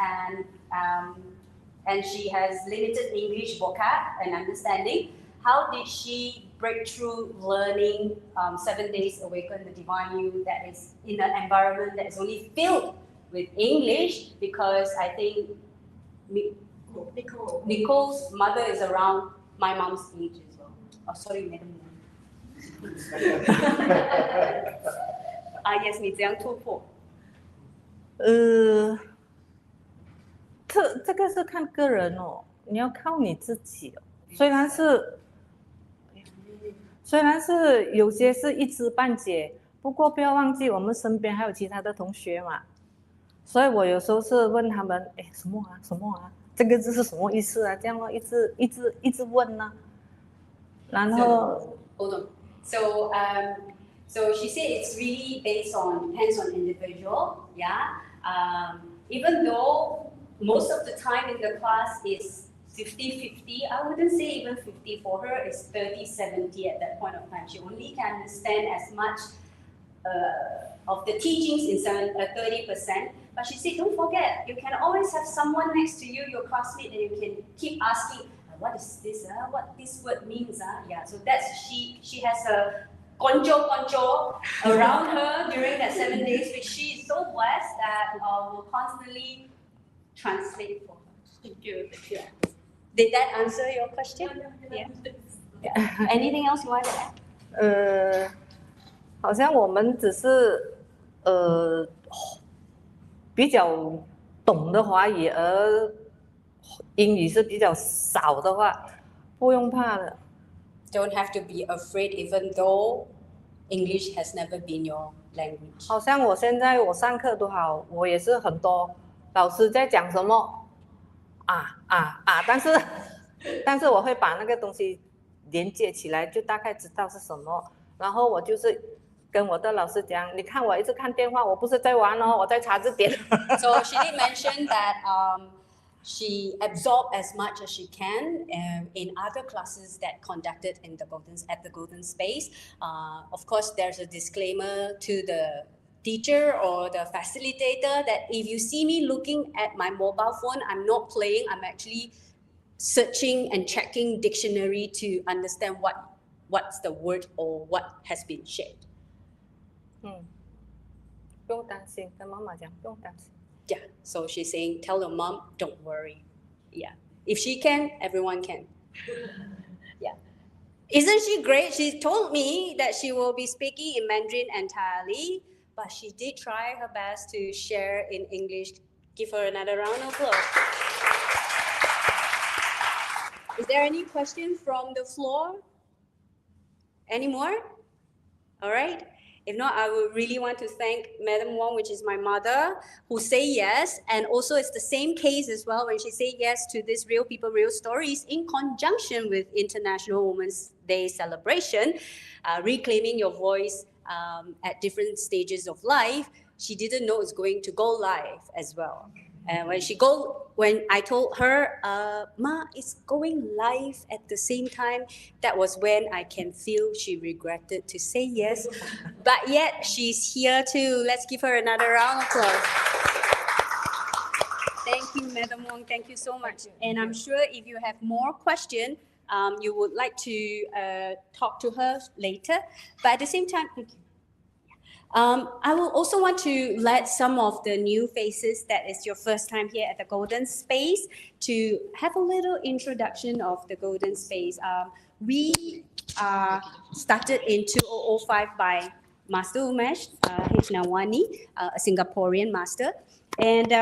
and she has limited English vocab and understanding, how did she break through learning 7 days awaken the divine you that is in an environment that is only filled with English? Because I think Nicole's mother is around my mom's age as well. Oh, sorry, Madam. Yes, 你怎样突破？这个是看个人哦，你要靠你自己哦。虽然是有些是一知半解，不过不要忘记我们身边还有其他的同学嘛。所以我有时候是问他们，什么啊，这个字是什么意思啊？这样咯，一直问呢。然后 Hold on. So she said it's really depends on individual. Yeah. Even though most of the time in the class is 50-50, I wouldn't say even 50 for her. It's 30-70 at that point of time. She only can understand as much of the teachings in 30%. But she said, don't forget, you can always have someone next to you, your classmate, and you can keep asking, what is this? What this word means? Yeah. So that's she has a concho around her during that 7 days, which she is so blessed that will constantly translate for her. Thank you. Yeah. Did that answer your question? Yeah. Anything else you want to add? 好像我们只是比较懂的华语，而英语是比较少的话，不用怕的。Don't have to be afraid, even though English has never been your language. 好像我现在我上课都好，我也是很多老师在讲什么但是我会把那个东西连接起来，就大概知道是什么。然后我就是跟我的老师讲，你看我一直看电话，我不是在玩哦，我在查字典。So she did mention that she absorbed as much as she can in other classes that conducted at the Golden Space. Of course, there's a disclaimer to the teacher or the facilitator that if you see me looking at my mobile phone, I'm not playing, I'm actually searching and checking dictionary to understand what's the word or what has been shared. 不用担心，跟妈妈讲，不用担心。Yeah, so she's saying, tell your mom, don't worry. Yeah, if she can, everyone can. Yeah. Isn't she great? She told me that she will be speaking in Mandarin entirely, but she did try her best to share in English. Give her another round of applause. Is there any questions from the floor? Any more? All right. If not, I would really want to thank Madam Wong, which is my mother, who say yes. And also it's the same case as well when she say yes to this Real People, Real Stories in conjunction with International Women's Day celebration, reclaiming your voice at different stages of life. She didn't know it's going to go live as well. And when I told her, Ma, it's going live at the same time, that was when I can feel she regretted to say yes. But yet she's here too. Let's give her another round of applause. Thank you, Madam Wong. Thank you so much. And I'm sure if you have more questions, you would like to talk to her later. But at the same time, thank you. I will also want to let some of the new faces that is your first time here at the Golden Space to have a little introduction of the Golden Space. We started in 2005 by Master Umesh H. Nawani, a Singaporean master. And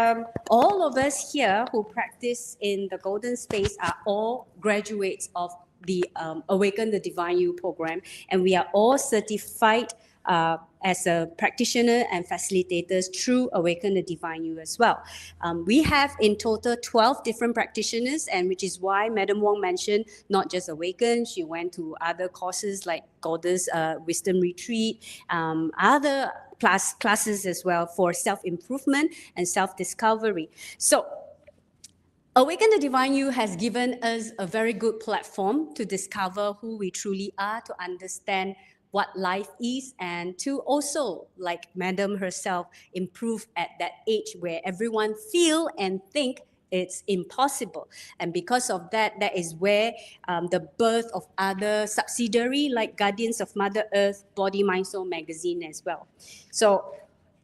all of us here who practice in the Golden Space are all graduates of the Awaken the Divine You program. And we are all certified as a practitioner and facilitators through Awaken the Divine You as well. We have in total 12 different practitioners, and which is why Madam Wong mentioned not just Awaken, she went to other courses like Goddess Wisdom Retreat, other classes as well for self-improvement and self-discovery. So Awaken the Divine You has given us a very good platform to discover who we truly are, to understand what life is, and to also, like Madam herself, improve at that age where everyone feel and think it's impossible. And because of that, that is where the birth of other subsidiary like Guardians of Mother Earth, Body, Mind, Soul magazine as well. So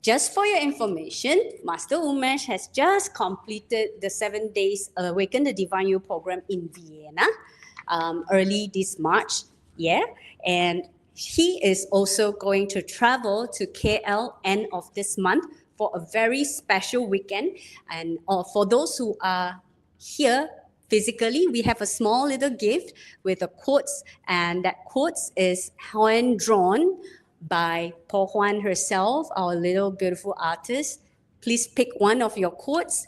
just for your information, Master Umesh has just completed the 7 days Awaken the Divine You program in Vienna early this March. Yeah, and he is also going to travel to KL end of this month for a very special weekend. And for those who are here physically, we have a small little gift with a quotes, and that quotes is hand drawn by Po Huan herself, our little beautiful artist. Please pick one of your quotes,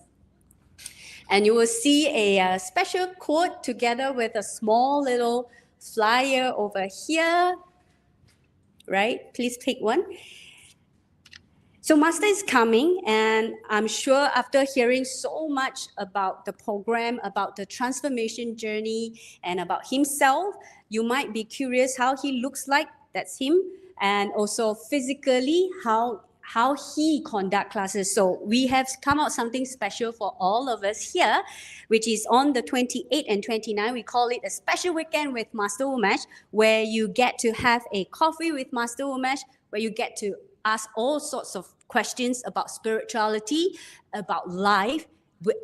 and you will see a special quote together with a small little flyer over here, right? Please pick one. So Master is coming, and I'm sure after hearing so much about the program, about the transformation journey, and about himself, you might be curious how he looks like. That's him. And also physically, how he conduct classes. So we have come out something special for all of us here, which is on the 28th and 29th. We call it a special weekend with Master Umesh, where you get to have a coffee with Master Umesh, where you get to ask all sorts of questions about spirituality, about life,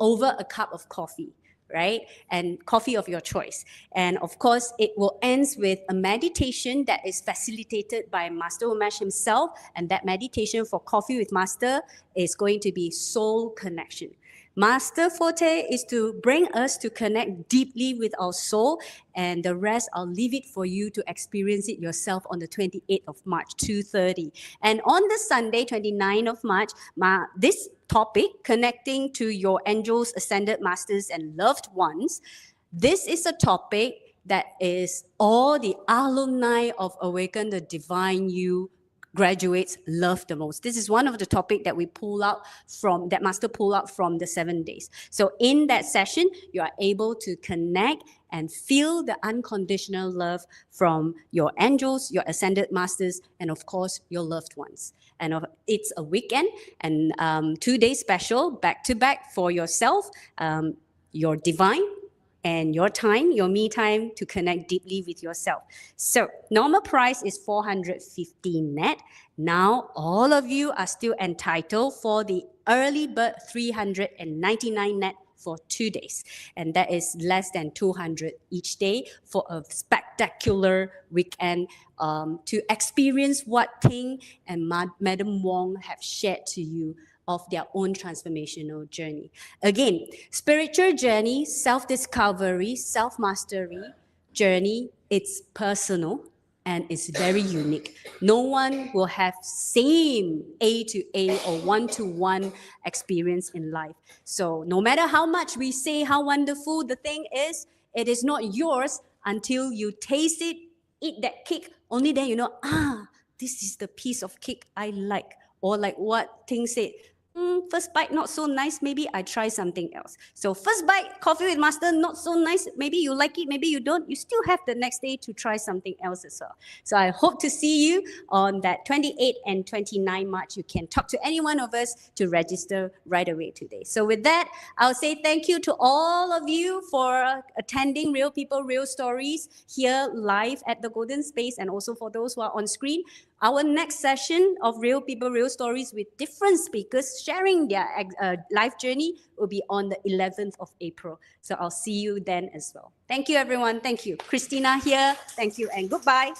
over a cup of coffee, right? And coffee of your choice. And of course, it will end with a meditation that is facilitated by Master Umesh himself. And that meditation for Coffee with Master is going to be soul connection. Master forte is to bring us to connect deeply with our soul, and the rest I'll leave it for you to experience it yourself on the 28th of March, 2:30. And on the Sunday, 29th of March, this topic, connecting to your angels, ascended masters, and loved ones, this is a topic that is all the alumni of Awaken the Divine You graduates love the most. This is one of the topics that we pull out from, that Master pull out from the 7 days. So in that session, you are able to connect and feel the unconditional love from your angels, your ascended masters, and of course, your loved ones. And it's a weekend and 2 days special, back to back for yourself, your divine, and your time, your me time, to connect deeply with yourself. So normal price is 415 net. Now all of you are still entitled for the early bird 399 net for 2 days. And that is less than 200 each day for a spectacular weekend to experience what Ting and Madam Wong have shared to you of their own transformational journey. Again, spiritual journey, self-discovery, self-mastery journey, it's personal and it's very unique. No one will have same A to A or one-to-one experience in life. So no matter how much we say how wonderful the thing is, it is not yours until you taste it, eat that cake. Only then you know, this is the piece of cake I like. Or like what Ting said, first bite not so nice, maybe I try something else. So first bite, Coffee with Master, not so nice, maybe you like it, maybe you don't, you still have the next day to try something else as well. So I hope to see you on that 28 and 29 March. You can talk to any one of us to register right away today. So with that, I'll say thank you to all of you for attending Real People, Real Stories here live at the Golden Space, and also for those who are on screen. Our next session of Real People, Real Stories with different speakers sharing their life journey will be on the 11th of April. So I'll see you then as well. Thank you, everyone. Thank you. Christina here. Thank you and goodbye.